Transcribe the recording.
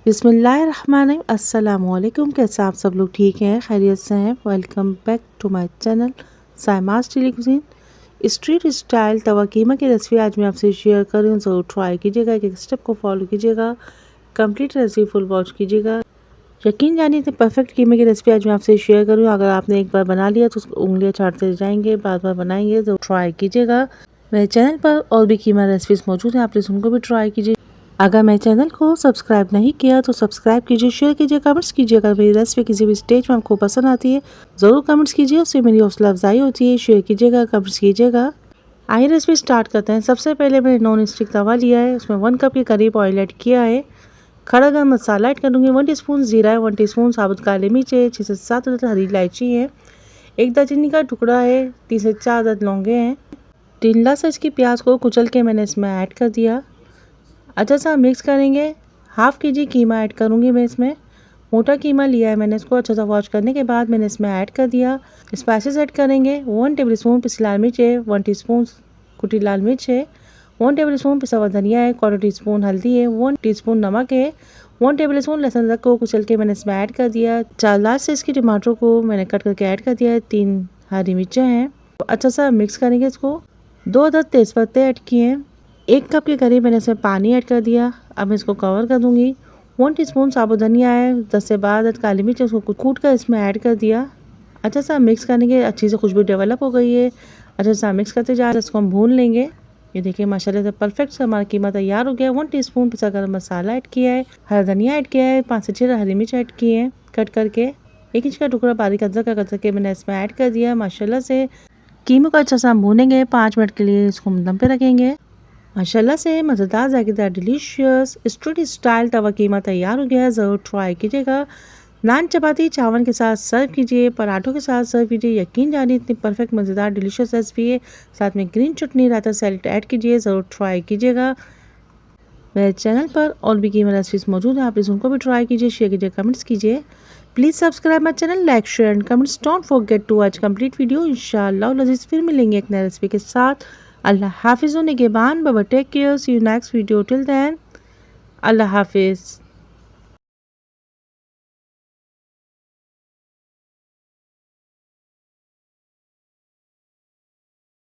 बिस्मिल्लाहिर्रहमानिर्रहीम। अस्सलामुअलैकुम। कैसे आप सब लोग ठीक हैं, खैरियत से हैं? Welcome back to my channel Saima's daily cuisine. Street style tawa keema की रेसिपी आज मैं आपसे शेयर कर रही हूँ। ज़रूर ट्राई कीजिएगा, एक स्टेप को फॉलो कीजिएगा, कंप्लीट रेसिपी फुल वॉच कीजिएगा। यकीन जानिए तो परफेक्ट कीमे की रेसिपी आज मैं आपसे शेयर कर रही हूँ। अगर आपने एक बार बना लिया तो उसको उंगलियाँ चाटते जाएंगे, बार बार बनाएंगे। तो ट्राई कीजिएगा। मेरे चैनल पर और भी कीमा रेसिपीज़ मौजूद हैं, आप प्लीज़ उनको भी ट्राई कीजिए। अगर मेरे चैनल को सब्सक्राइब नहीं किया तो सब्सक्राइब कीजिए, शेयर कीजिए, कमेंट्स कीजिए। अगर मेरी रेसिपी किसी भी स्टेज में आपको पसंद आती है ज़रूर कमेंट्स कीजिए, उससे मेरी हौसला अफजाई होती है। शेयर कीजिएगा, कमेंट्स कीजिएगा। आइए रेसिपी स्टार्ट करते हैं। सबसे पहले मैंने नॉन स्टिक तवा लिया है, उसमें 1 कप के करीब ऑयल ऐड किया है। खड़ा गरम मसाला ऐड करूँगी। 1 टीस्पून जीरा है, 1 टीस्पून साबुत काली मिर्च है, 6 से 7 अदद हरी इलायची है, 1 दालचीनी का टुकड़ा है, 3 से 4 अदद लौंगे हैं। 3 साइज की प्याज को कुचल के मैंने इसमें ऐड कर दिया। अच्छा सा मिक्स करेंगे। हाफ़ केजी कीमा ऐड करूँगी मैं इसमें। मोटा कीमा लिया है मैंने, इसको अच्छा सा वॉश करने के बाद मैंने इसमें ऐड कर दिया। स्पाइसेस ऐड करेंगे। 1 टेबलस्पून पिसी लाल मिर्च है, 1 टीस्पून कुटी लाल मिर्च है, 1 टेबलस्पून पिसा हुआ धनिया है, 1/4 टीस्पून हल्दी है, 1 टीस्पून नमक है, 1 टेबलस्पून लहसुन अदरक को कुचल के मैंने इसमें ऐड कर दिया। 4 लार्ज साइज़ की टमाटर को मैंने कट करके ऐड कर दिया है। 3 हरी मिर्चें हैं। अच्छा सा मिक्स करेंगे इसको। 2 अदद तेज़पत्ते ऐड किए हैं। 1 कप के करीब मैंने इसमें पानी ऐड कर दिया। अब मैं इसको कवर कर दूंगी। 1 टीस्पून साबुत धनिया है, 10 से 12 अदद काली मिर्च, उसको कूट कर इसमें ऐड कर दिया। अच्छा सा मिक्स करने के अच्छी से खुशबू डेवलप हो गई है। अच्छा सा मिक्स करते जा रहे हैं, इसको हम भून लेंगे। ये देखिए माशाल्लाह से परफेक्ट सा हमारा कीमा तैयार हो गया। 1 टीस्पून पिसा गरम मसाला ऐड किया है, हरा धनिया ऐड किया है, 5 से 6 हरी मिर्च ऐड किए हैं कट करके। 1 इंच का टुकड़ा बारीक अदरक का कट करके मैंने इसमें ऐड कर दिया। माशाल्लाह से कीमे को अच्छा सा हम भूनेंगे। 5 मिनट के लिए इसको हम दम पे रखेंगे। माशाल्लाह से मज़ेदार जायकेदार डिलीशियस स्ट्रीट स्टाइल तवा कीमा तैयार हो गया है। ज़रूर ट्राई कीजिएगा। नान चपाती चावल के साथ सर्व कीजिए, पराठों के साथ सर्व कीजिए। यकीन जानिए इतनी परफेक्ट मज़ेदार डिलीशियस रेसिपी है। साथ में ग्रीन चटनी रायता सैलेड ऐड कीजिए। ज़रूर ट्राई कीजिएगा। मेरे चैनल पर और भी कीमा रेसिपीज़ मौजूद हैं, आप प्लीज़ उनको भी ट्राई कीजिए, शेयर कीजिए, कमेंट्स कीजिए। Please subscribe my channel, like share and comments. Don't forget to watch complete video. इंशाअल्लाह लजीज फिर मिलेंगे एक नई रेसिपी के साथ। अल्लाह हाफिज़। निगहबान। Bye bye, take care, see you next video. Till then अल्लाह हाफिज़।